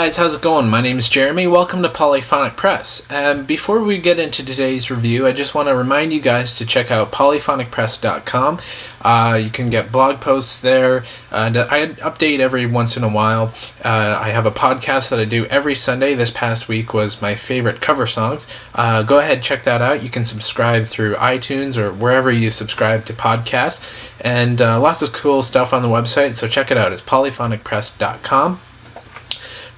guys, how's it going? My name is Jeremy. Welcome to Polyphonic Press. Before we get into today's review, I just want to remind you guys to check out polyphonicpress.com. You can get blog posts there. I update every once in a while. I have a podcast that I do every Sunday. This past week was my favorite cover songs. Go ahead, check that out. You can subscribe through iTunes or wherever you subscribe to podcasts. And lots of cool stuff on the website, so check it out. It's polyphonicpress.com.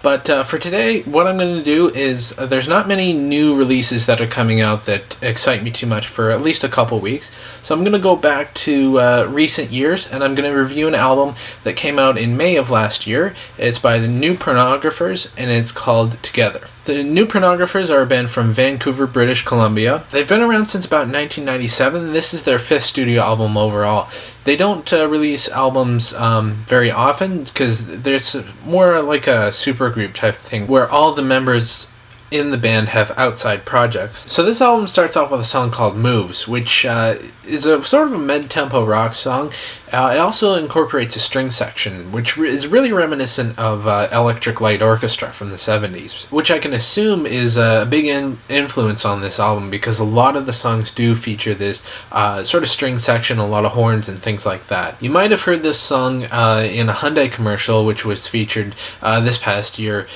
But for today, what I'm going to do is, there's not many new releases that are coming out that excite me too much for at least a couple weeks. So I'm going to go back to recent years, and I'm going to review an album that came out in May of last year. It's by the New Pornographers, and it's called Together. The New Pornographers are a band from Vancouver, British Columbia. They've been around since about 1997. This is their 5th studio album overall. They don't release albums very often because there's more like a supergroup type of thing where all the members in the band have outside projects. So this album starts off with a song called Moves, which is a sort of a mid-tempo rock song. It also incorporates a string section, which is really reminiscent of Electric Light Orchestra from the 70s, which I can assume is a big influence on this album because a lot of the songs do feature this sort of string section, a lot of horns and things like that. You might have heard this song in a Hyundai commercial, which was featured this past year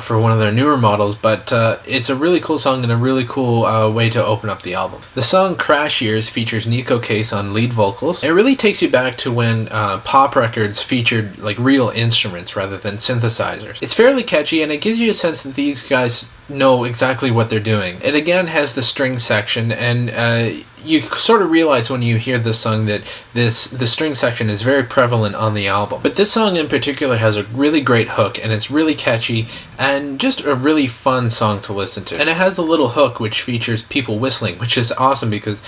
for one of their newer models, but it's a really cool song and a really cool way to open up the album. The song Crash Years features Neko Case on lead vocals. It really takes you back to when pop records featured like real instruments rather than synthesizers. It's fairly catchy and it gives you a sense that these guys know exactly what they're doing. It again has the string section, and you sort of realize when you hear this song that the string section is very prevalent on the album. But this song in particular has a really great hook, and it's really catchy and just a really fun song to listen to. And it has a little hook which features people whistling, which is awesome because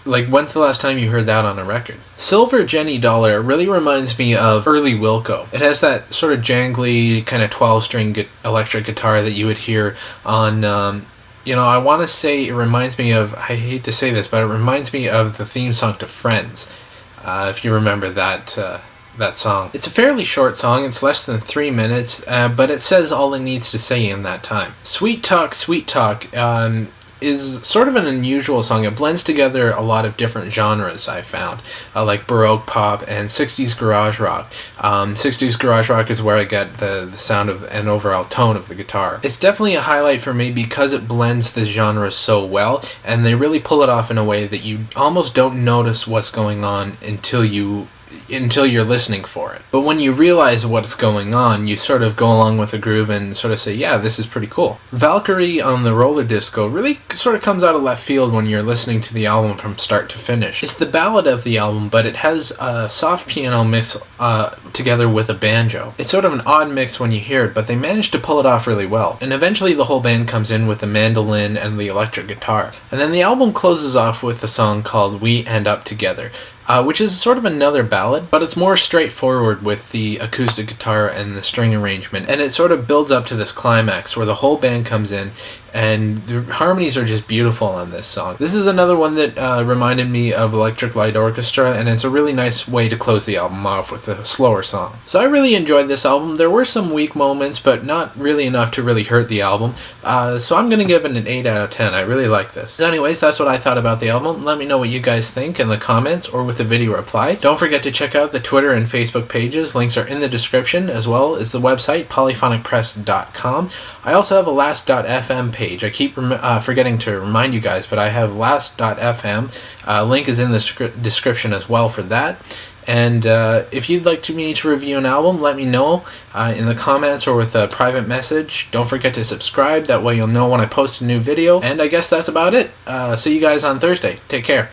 like, when's the last time you heard that on a record? Silver Jenny Dahle really reminds me of early Wilco. It has that sort of jangly kind of 12-string electric guitar that you would hear on, I want to say it reminds me of, I hate to say this, but it reminds me of the theme song to Friends, if you remember that song. It's a fairly short song, it's less than 3 minutes, but it says all it needs to say in that time. Sweet Talk is sort of an unusual song. It blends together a lot of different genres, I found, like Baroque pop and 60s garage rock. 60s garage rock is where I get the sound of and overall tone of the guitar. It's definitely a highlight for me because it blends the genres so well, and they really pull it off in a way that you almost don't notice what's going on until you're listening for it. But when you realize what's going on, you sort of go along with the groove and sort of say, yeah, this is pretty cool. Valkyrie on the roller disco really sort of comes out of left field when you're listening to the album from start to finish. It's the ballad of the album, but it has a soft piano mix together with a banjo. It's sort of an odd mix when you hear it, but they managed to pull it off really well. And eventually the whole band comes in with the mandolin and the electric guitar. And then the album closes off with a song called We End Up Together, which is sort of another ballad, but it's more straightforward with the acoustic guitar and the string arrangement, and it sort of builds up to this climax where the whole band comes in, and the harmonies are just beautiful on this song. This is another one that reminded me of Electric Light Orchestra, and it's a really nice way to close the album off with a slower song. So I really enjoyed this album. There were some weak moments, but not really enough to really hurt the album, so I'm going to give it an 8 out of 10. I really like this. So anyways, that's what I thought about the album. Let me know what you guys think in the comments or with the video reply. Don't forget to check out the Twitter and Facebook pages. Links are in the description, as well as the website polyphonicpress.com. I also have a last.fm page. I keep forgetting to remind you guys, but I have last.fm. Link is in the description as well for that. And if you'd like me to review an album, let me know in the comments or with a private message. Don't forget to subscribe. That way you'll know when I post a new video. And I guess that's about it. See you guys on Thursday. Take care.